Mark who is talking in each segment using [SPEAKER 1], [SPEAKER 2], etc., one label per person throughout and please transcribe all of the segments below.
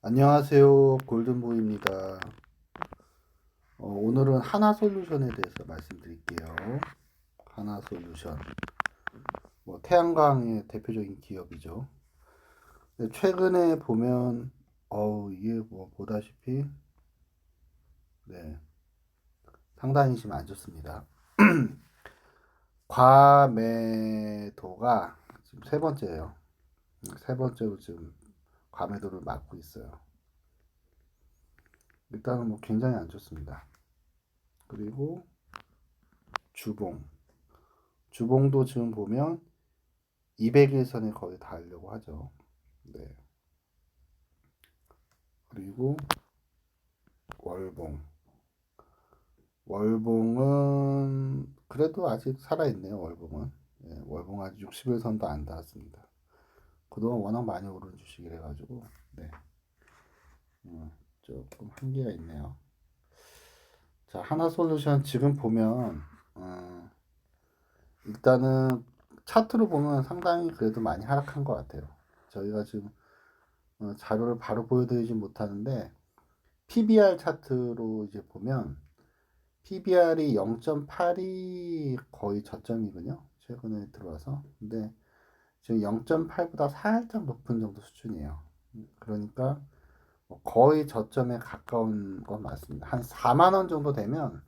[SPEAKER 1] 안녕하세요. 골든보이입니다. 오늘은 하나솔루션에 대해서 말씀드릴게요. 하나솔루션. 태양광의 대표적인 기업이죠. 근데 최근에 보면, 이게 보다시피, 네, 상당히 지금 안 좋습니다. 과매도가 지금 세 번째예요. 세 번째로 지금 과매도를 맞고 있어요. 일단은 굉장히 안 좋습니다. 그리고 주봉. 주봉도 지금 보면 200일선에 거의 닿으려고 하죠. 네. 그리고 월봉. 월봉은 그래도 아직 살아있네요. 월봉은. 네, 월봉 아직 60일선도 안 닿았습니다. 그동안 워낙 많이 오른 주식이라 가지고 네. 조금 한계가 있네요. 자, 하나솔루션 지금 보면 일단은 차트로 보면 상당히 그래도 많이 하락한 것 같아요. 저희가 지금 자료를 바로 보여드리진 못하는데 PBR 차트로 이제 보면 PBR이 0.8이 거의 저점이군요. 최근에 들어와서. 근데 지금 0.8보다 살짝 높은 정도 수준이에요. 그러니까 거의 저점에 가까운 건 맞습니다. 한 4만 원 정도 되면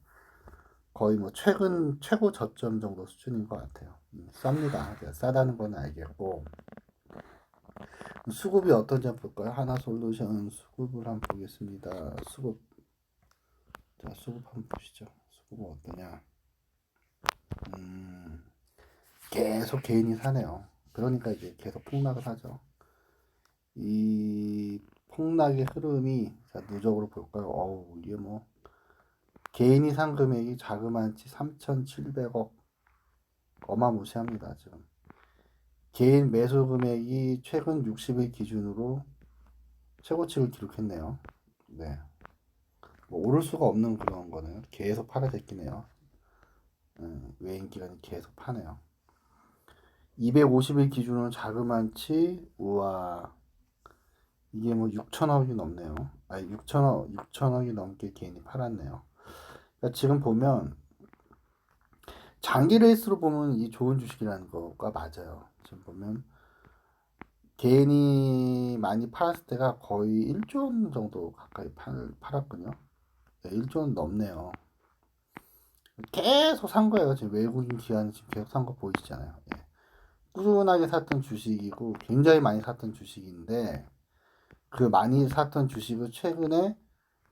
[SPEAKER 1] 거의 최근 최고 저점 정도 수준인 것 같아요. 쌉니다. 싸다는 건 알겠고. 수급이 어떤지 한번 볼까요? 하나솔루션 수급을 한번 보겠습니다. 수급. 자, 수급 한번 보시죠. 수급은 어떠냐? 음, 계속 개인이 사네요. 그러니까 이제 계속 폭락을 하죠. 이 폭락의 흐름이 자, 누적으로 볼까요? 이게 개인이 산 금액이 자그만치 3,700억 어마무시합니다. 지금 개인 매수 금액이 최근 60일 기준으로 최고치를 기록했네요. 네, 오를 수가 없는 그런 거네요. 계속 팔아제끼네요. 외인 기관이 계속 파네요. 250일 기준으로 자그만치 우와 이게 6천억이 넘네요. 아니 6천억이 넘게 개인이 팔았네요. 그러니까 지금 보면 장기 레이스로 보면 이 좋은 주식이라는 거가 맞아요. 지금 보면 개인이 많이 팔았을 때가 거의 1조 원 정도 가까이 팔았군요. 네, 1조 원 넘네요. 계속 산 거예요. 지금 외국인 기관이 지금 계속 산 거 보이시잖아요. 예. 꾸준하게 샀던 주식이고 굉장히 많이 샀던 주식인데 그 많이 샀던 주식을 최근에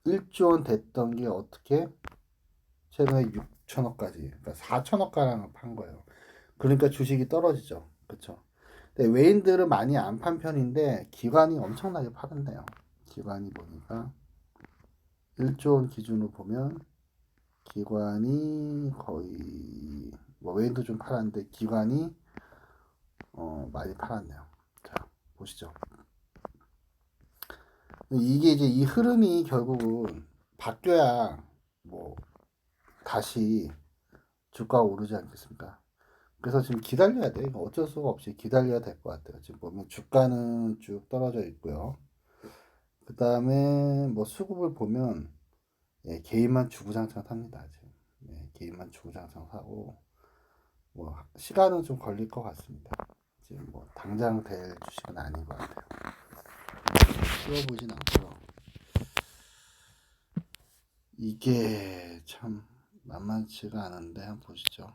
[SPEAKER 1] 1조 원 됐던 게 어떻게 최근에 6천억까지 그러니까 4천억 가량을 판 거예요. 그러니까 주식이 떨어지죠. 그렇죠. 근데 외인들은 많이 안 판 편인데 기관이 엄청나게 팔았네요. 기관이 보니까 1조 원 기준으로 보면 기관이 거의 외인도 좀 팔았는데 기관이 많이 팔았네요. 자 보시죠. 이게 이제 이 흐름이 결국은 바뀌어야 뭐 다시 주가가 오르지 않겠습니까? 그래서 지금 기다려야 돼. 이거 어쩔 수가 없이 기다려야 될 것 같아요. 지금 보면 주가는 쭉 떨어져 있고요. 그 다음에 수급을 보면 개인만 주구장창 삽니다. 지금 개인만 주구장창 사고 시간은 좀 걸릴 것 같습니다. 지금 당장 될 주식은 아닌 것 같아요. 쉬워 보진 않고요. 이게 참 만만치가 않은데 한번 보시죠.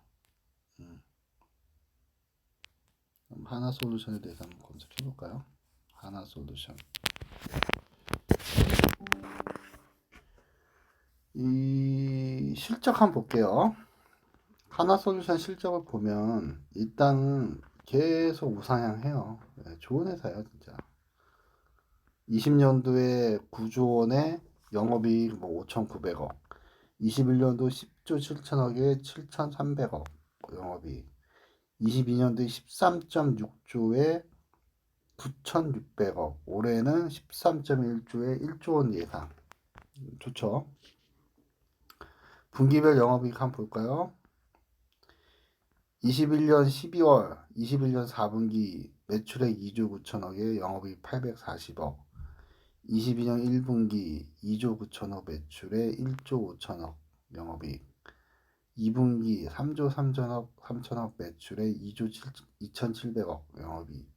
[SPEAKER 1] 하나솔루션에 대해서 한번 검색해 볼까요? 하나솔루션. 이 실적 한번 볼게요. 하나솔루션 실적을 보면 일단은 계속 우상향해요. 좋은 회사예요, 진짜. 20년도에 9조 원에 영업이익 5,900억. 21년도 10조 7천억에 7,300억 영업이익. 22년도에 13.6조에 9,600억. 올해는 13.1조에 1조 원 예상. 좋죠. 분기별 영업이익 한번 볼까요? 21년 12월, 21년 4분기 매출액 2조 9천억에 영업이익 840억. 22년 1분기 2조 9천억 매출에 1조 5천억 영업이익. 2분기 3조 3천억 매출에 2조 2,700억 영업이익.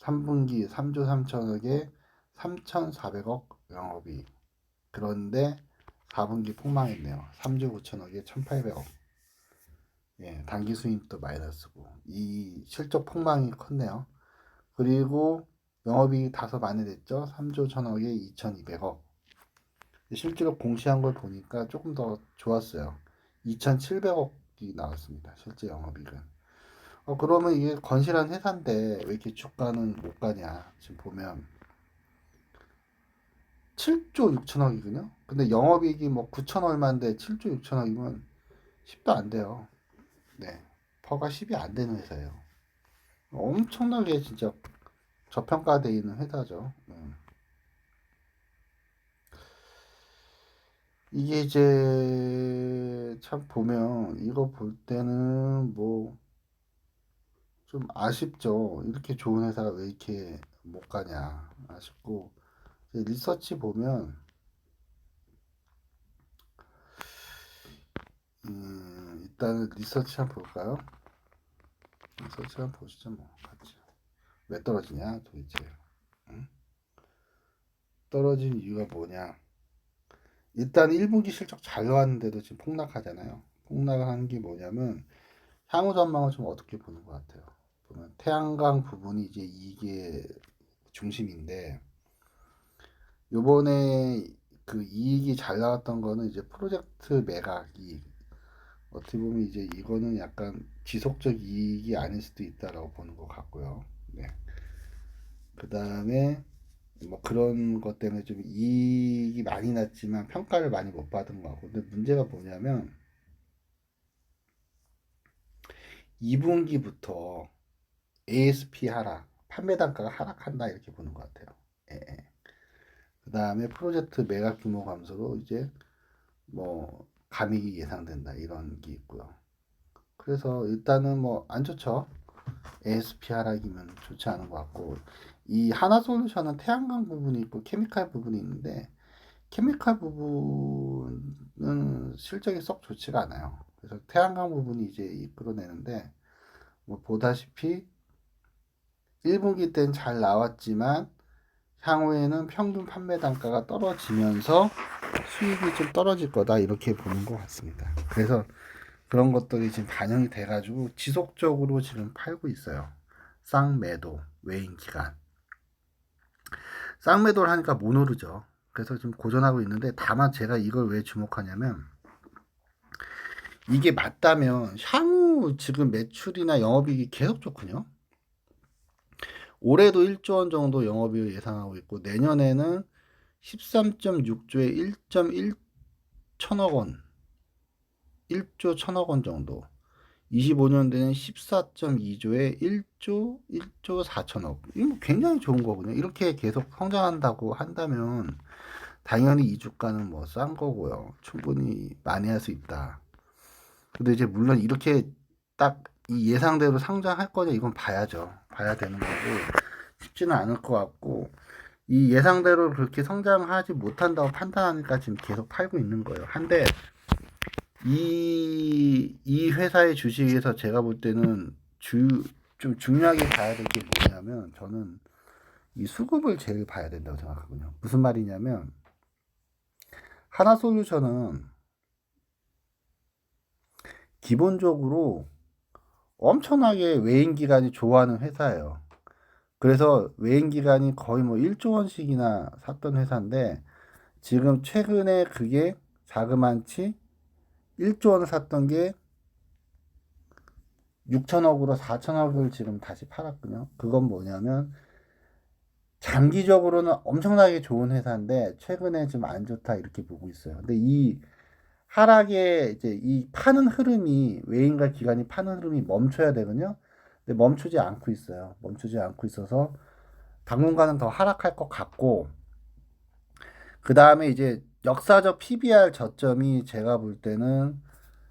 [SPEAKER 1] 3분기 3조 3천억에 3,400억 영업이익. 그런데 4분기 폭망했네요. 3조 9천억에 1,800억. 예, 당기 수입도 마이너스고 이 실적 폭망이 컸네요. 그리고 영업이익이 다소 많이 됐죠. 3조 1천억에 2,200억. 실제로 공시한 걸 보니까 조금 더 좋았어요. 2,700억이 나왔습니다. 실제 영업이익은. 그러면 이게 건실한 회사인데 왜 이렇게 주가는 못 가냐? 지금 보면 7조 6천억이거든요. 근데 영업이익이 뭐 9천 얼마인데 7조 6천억이면 10도 안 돼요. 네. 퍼가 10이 안 되는 회사예요. 엄청나게 진짜 저평가되어 있는 회사죠. 이게 이제 참 보면 이거 볼 때는 뭐 좀 아쉽죠. 이렇게 좋은 회사가 왜 이렇게 못 가냐 아쉽고 리서치 보면 일단은 리서치 한번 볼까요? 리서치 한번 보시죠 뭐 같이. 왜 떨어지냐 도대체. 응? 떨어진 이유가 뭐냐. 일단 1분기 실적 잘 나왔는데도 지금 폭락하잖아요. 폭락한 게 뭐냐면 향후 전망을 좀 어떻게 보는 것 같아요. 보면 태양광 부분이 이제 이게 중심인데 요번에 그 이익이 잘 나왔던 거는 이제 프로젝트 매각이 어떻게 보면 이제 이거는 약간 지속적 이익이 아닐 수도 있다라고 보는 것 같고요. 네. 그 다음에 뭐 그런 것 때문에 좀 이익이 많이 났지만 평가를 많이 못 받은 것 같고. 근데 문제가 뭐냐면 2분기부터 ASP 하락, 판매 단가가 하락한다 이렇게 보는 것 같아요. 예, 예. 그 다음에 프로젝트 매각 규모 감소로 이제 뭐 감익이 예상된다 이런 게 있고요. 그래서 일단은 뭐 안 좋죠. ASP 하락이면 좋지 않은 것 같고 이 하나솔루션은 태양광 부분이 있고 케미칼 부분이 있는데 케미칼 부분은 실적이 썩 좋지가 않아요. 그래서 태양광 부분이 이제 이끌어내는데 뭐 보다시피 1분기 때는 잘 나왔지만 향후에는 평균 판매 단가가 떨어지면서 수익이 좀 떨어질 거다 이렇게 보는 것 같습니다. 그래서 그런 것들이 지금 반영이 돼가지고 지속적으로 지금 팔고 있어요. 쌍매도 외인 기간. 쌍매도를 하니까 못 오르죠. 그래서 지금 고전하고 있는데 다만 제가 이걸 왜 주목하냐면 이게 맞다면 향후 지금 매출이나 영업이익이 계속 좋거든요. 올해도 1조 원 정도 영업이익 예상하고 있고 내년에는 13.6조에 1.1 천억 원, 1조 천억 원 정도. 25년도에는 14.2조에 1조 4천억. 이거 굉장히 좋은 거거든요. 이렇게 계속 성장한다고 한다면 당연히 이 주가는 뭐 싼 거고요. 충분히 많이 할 수 있다. 근데 이제 물론 이렇게 딱 이 예상대로 상장할 거냐 이건 봐야죠. 봐야 되는 거고 쉽지는 않을 것 같고 이 예상대로 그렇게 성장하지 못한다고 판단하니까 지금 계속 팔고 있는 거예요. 한데 이 회사의 주식에서 제가 볼 때는 좀 중요하게 봐야 될 게 뭐냐면 저는 이 수급을 제일 봐야 된다고 생각하거든요. 무슨 말이냐면 하나솔루션은 기본적으로 엄청나게 외인 기관이 좋아하는 회사예요. 그래서 외인 기관이 거의 뭐 1조 원씩이나 샀던 회사인데 지금 최근에 그게 자그만치 1조 원 샀던 게 6천억으로 4천억을 지금 다시 팔았거든요. 그건 뭐냐면 장기적으로는 엄청나게 좋은 회사인데 최근에 좀 안 좋다 이렇게 보고 있어요. 근데 이 하락의 이제 이 파는 흐름이 외인과 기관이 파는 흐름이 멈춰야 되거든요. 근데 멈추지 않고 있어요. 멈추지 않고 있어서 당분간은 더 하락할 것 같고 그 다음에 이제 역사적 PBR 저점이 제가 볼 때는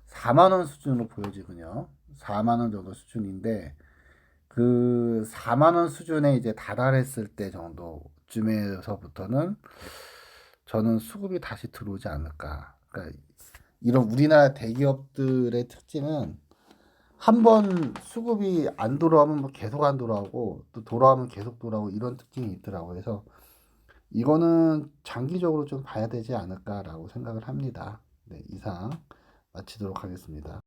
[SPEAKER 1] 4만 원 수준으로 보여지거든요. 4만 원 정도 수준인데 그 4만 원 수준에 이제 다달했을 때 정도 이쯤에서부터는 저는 수급이 다시 들어오지 않을까. 그러니까 이런 우리나라 대기업들의 특징은 한번 수급이 안 돌아오면 뭐 계속 안 돌아오고 또 돌아오면 계속 돌아오고 이런 특징이 있더라고요. 그래서 이거는 장기적으로 좀 봐야 되지 않을까라고 생각을 합니다. 네, 이상 마치도록 하겠습니다.